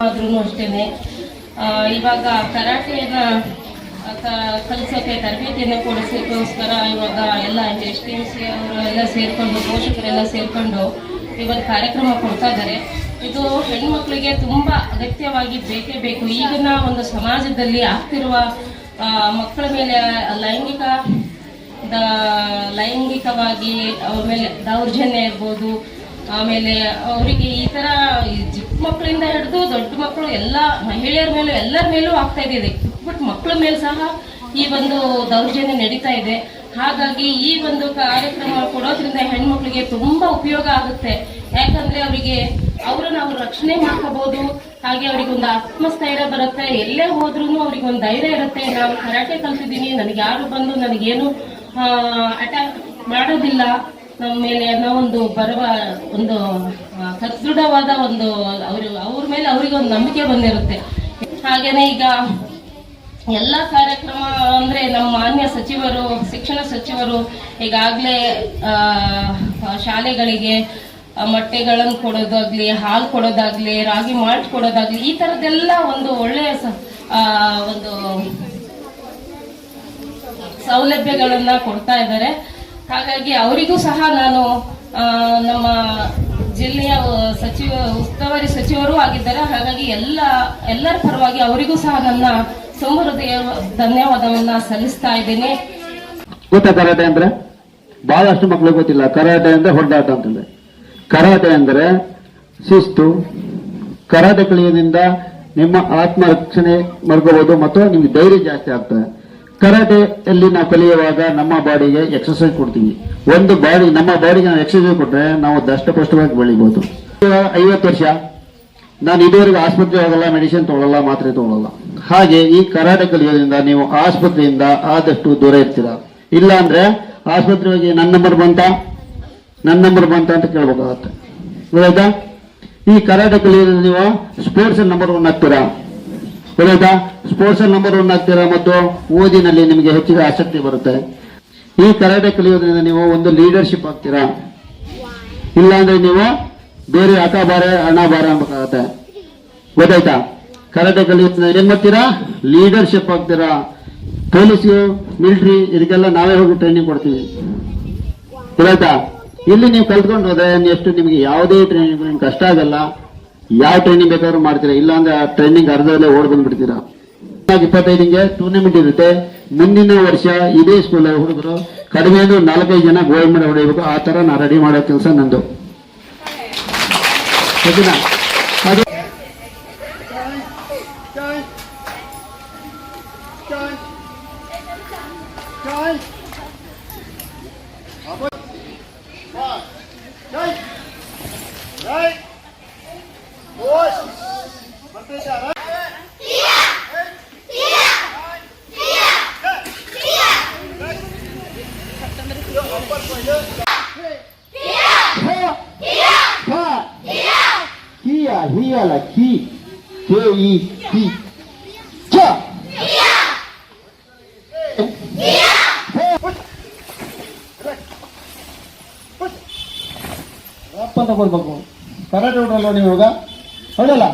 ಆದ್ರೂ ಅಷ್ಟೇನೆ ಇವಾಗ ಕರಾಟೆನ ಕಲಿಸೋಕೆ ತರಬೇತಿಯನ್ನು ಕೊಡಿಸೋಕ್ಕೋಸ್ಕರ ಇವಾಗ ಎಲ್ಲ STMC ಅವರು ಎಲ್ಲ ಸೇರಿಕೊಂಡು ಪೋಷಕರೆಲ್ಲ ಸೇರಿಕೊಂಡು ಇವತ್ತು ಕಾರ್ಯಕ್ರಮ ಕೊಡ್ತಾ ಇದ್ದಾರೆ. ಇದು ಹೆಣ್ಮಕ್ಳಿಗೆ ತುಂಬ ಅಗತ್ಯವಾಗಿ ಬೇಕೇ ಬೇಕು. ಈಗಿನ ಒಂದು ಸಮಾಜದಲ್ಲಿ ಆಗ್ತಿರುವ ಮಕ್ಕಳ ಮೇಲೆ ಲೈಂಗಿಕವಾಗಿ ಅವ್ರ ಮೇಲೆ ದೌರ್ಜನ್ಯ ಇರ್ಬೋದು, ಆಮೇಲೆ ಅವರಿಗೆ ಈ ಥರ ಚಿಕ್ಕ ಮಕ್ಕಳಿಂದ ಹಿಡಿದು ದೊಡ್ಡ ಮಕ್ಕಳು ಎಲ್ಲ ಮಹಿಳೆಯರ ಮೇಲೂ ಎಲ್ಲರ ಮೇಲೂ ಆಗ್ತಾ ಇದೆ. ಬಟ್ ಮಕ್ಕಳ ಮೇಲೆ ಸಹ ಈ ಒಂದು ದೌರ್ಜನ್ಯ ನಡೀತಾ ಇದೆ. ಹಾಗಾಗಿ ಈ ಒಂದು ಕಾರ್ಯಕ್ರಮ ಕೊಡೋದ್ರಿಂದ ಹೆಣ್ಮಕ್ಳಿಗೆ ತುಂಬಾ ಉಪಯೋಗ ಆಗುತ್ತೆ. ಯಾಕಂದ್ರೆ ಅವರಿಗೆ ಅವ್ರನ್ನ ಅವ್ರು ರಕ್ಷಣೆ ಮಾಡ್ಕೋಬಹುದು. ಹಾಗೆ ಅವ್ರಿಗೆ ಒಂದು ಆತ್ಮಸ್ಥೈರ್ಯ ಬರುತ್ತೆ. ಎಲ್ಲೇ ಹೋದ್ರೂ ಅವ್ರಿಗೆ ಒಂದು ಧೈರ್ಯ ಇರುತ್ತೆ. ನಾನು ಕರಾಟೆ ಕಲ್ತಿದ್ದೀನಿ, ನನಗೆ ಯಾರು ಬಂದು ನನಗೇನು ಅಟ್ಯಾಕ್ ಮಾಡೋದಿಲ್ಲ ನಮ್ಮ ಮೇಲೆ ಅನ್ನೋ ಒಂದು ಒಂದು ಸದೃಢವಾದ ಒಂದು ಅವ್ರ ಮೇಲೆ ಅವರಿಗೆ ಒಂದು ನಂಬಿಕೆ ಬಂದಿರುತ್ತೆ. ಹಾಗೇನೆ ಈಗ ಎಲ್ಲ ಕಾರ್ಯಕ್ರಮ ಅಂದ್ರೆ ನಮ್ಮ ಮಾನ್ಯ ಸಚಿವರು, ಶಿಕ್ಷಣ ಸಚಿವರು ಈಗಾಗಲೇ ಶಾಲೆಗಳಿಗೆ ಮೊಟ್ಟೆಗಳನ್ನು ಕೊಡೋದಾಗ್ಲಿ, ಹಾಲು ಕೊಡೋದಾಗ್ಲಿ, ರಾಗಿ ಮಾಲ್ಟ್ ಕೊಡೋದಾಗ್ಲಿ, ಈ ತರದೆಲ್ಲ ಒಂದು ಒಳ್ಳೆಯ ಒಂದು ಸೌಲಭ್ಯಗಳನ್ನ ಕೊಡ್ತಾ ಇದ್ದಾರೆ. ಹಾಗಾಗಿ ಅವರಿಗೂ ಸಹ ನಾನು ನಮ್ಮ ಜಿಲ್ಲೆಯ ಉಸ್ತುವಾರಿ ಸಚಿವರು ಆಗಿದ್ದಾರೆ. ಹಾಗಾಗಿ ಎಲ್ಲರ ಪರವಾಗಿ ಅವರಿಗೂ ಸಹ ನನ್ನ ಹೃದಯ ಧನ್ಯವಾದವನ್ನ ಸಲ್ಲಿಸ್ತಾ ಇದ್ದೀನಿ. ಗೊತ್ತಾ ಕರಾಟೆ ಅಂದ್ರೆ? ಬಹಳಷ್ಟು ಮಕ್ಕಳಿಗೆ ಗೊತ್ತಿಲ್ಲ. ಕರಾಟೆ ಅಂದ್ರೆ ಹೊಡೆದಾಟ ಅಂತಂದ್ರೆ, ಕರಾಟೆ ಅಂದ್ರೆ ಶಿಸ್ತು. ಕರಾಟೆ ಕಲಿಯೋದ್ರಿಂದ ನಿಮ್ಮ ಆತ್ಮರಕ್ಷಣೆ ಮಾಡ್ಕೋಬಹುದು ಮತ್ತು ನಿಮ್ಗೆ ಧೈರ್ಯ ಜಾಸ್ತಿ ಆಗ್ತದೆ. ಕರಾಟೆಯಲ್ಲಿ ನಾವು ಕಲಿಯುವಾಗ ನಮ್ಮ ಬಾಡಿಗೆ ಎಕ್ಸರ್ಸೈಸ್ ಕೊಡ್ತೀವಿ. ನಮ್ಮ ಬಾಡಿಗೆ ನಾವು ಎಕ್ಸರ್ಸೈಸ್ ಕೊಟ್ರೆ ನಾವು ದಷ್ಟಪುಷ್ಟವಾಗಿ ಬೆಳಿಬಹುದು. 50 ವರ್ಷ ನಾನು ಇದುವರೆಗೂ ಆಸ್ಪತ್ರೆ ಹೋಗಲ್ಲ, ಮೆಡಿಸಿನ್ ತಗೊಳ್ಳಲ್ಲ, ಮಾತ್ರೆ ತಗೊಳ್ಳಲ್ಲ. ಹಾಗೆ ಈ ಕರಾಟೆ ಕಲಿಯೋದ್ರಿಂದ ನೀವು ಆಸ್ಪತ್ರೆಯಿಂದ ಆದಷ್ಟು ದೂರ ಇರ್ತೀರಾ. ಇಲ್ಲ ಅಂದ್ರೆ ಆಸ್ಪತ್ರೆ ಹೋಗಿ ನನ್ನ ನಂಬರ್ ಬಂತ ಅಂತ ಕೇಳ್ಬೇಕಾಗತ್ತೆ. ಗೊತ್ತಾಯ್ತಾ? ಈ ಕರಾಟೆ ಕಲಿಯೋದ್ರಿಂದ ನೀವು ಸ್ಪೋರ್ಟ್ಸ್ ನಂಬರ್ 1 ಆಗ್ತೀರಾ. ಗೊತ್ತಾಯ್ತಾ? ಸ್ಪೋರ್ಟ್ಸ್ ನಂಬರ್ 1 ಆಗ್ತೀರಾ ಮತ್ತು ಓದಿನಲ್ಲಿ ನಿಮಗೆ ಹೆಚ್ಚಿನ ಆಸಕ್ತಿ ಬರುತ್ತೆ. ಈ ಕರಾಟೆ ಕಲಿಯೋದ್ರಿಂದ ನೀವು ಒಂದು ಲೀಡರ್ಶಿಪ್ ಆಗ್ತೀರಾ. ಇಲ್ಲ ಅಂದ್ರೆ ನೀವು ಬೇರೆ ಅಕಾಬಾರೆ ಹಣಬಾರ ಅನ್ಬೇಕಾಗತ್ತೆ. ಗೊತ್ತಾಯ್ತಾ? ಕರಾಟೆ ಕಲಿಯೋದ್ರಿಂದ ಏನ್ ಮಾಡ್ತೀರಾ? ಲೀಡರ್ಶಿಪ್ ಆಗ್ತೀರಾ. ಪೊಲೀಸ್, ಮಿಲಿಟರಿ ಇದಕ್ಕೆಲ್ಲ ನಾವೇ ಹೋಗಿ ಟ್ರೈನಿಂಗ್ ಕೊಡ್ತೀವಿ. ಗೊತ್ತಾಯ್ತಾ? ಇಲ್ಲಿ ನೀವು ಕಲ್ತ್ಕೊಂಡು ಹೋದ್ರೆ ನಿಮಗೆ ಯಾವುದೇ ಟ್ರೈನಿಂಗ್ ಕಷ್ಟ ಆಗಲ್ಲ. ಯಾವ ಟ್ರೈನಿಂಗ್ ಬೇಕಾದ್ರೂ ಮಾಡ್ತೀರಾ. ಇಲ್ಲ ಅಂದ್ರೆ ಆ ಟ್ರೈನಿಂಗ್ ಅರ್ಧದಲ್ಲೇ ಓಡ್ ಬಂದ್ಬಿಡ್ತೀರಾ. 25ಗೆ ಟೂರ್ನಮೆಂಟ್ ಇರುತ್ತೆ. ಮುಂದಿನ ವರ್ಷ ಇದೇ ಸ್ಕೂಲ್ ಹುಡುಗರು ಕಡಿಮೆ 4-5 ಜನ ಗೋಲ್ಡ್ ಮೆಡಲ್ ಹೊಡೆಯಬೇಕು. ಆ ತರ ನಾ ರೆಡಿ ಮಾಡೋ ಕೆಲಸ ನಂದು. ಅದು ಅಲ್ಲ ಕಿ KE ಕಿ ಅಂತ ಕೊಡ್ಬೇಕು. ಕರಾಟೆ ಹೊಡಲ್ಲ ನೀವು ಇವಾಗ ಹೊಡಲ್ಲ.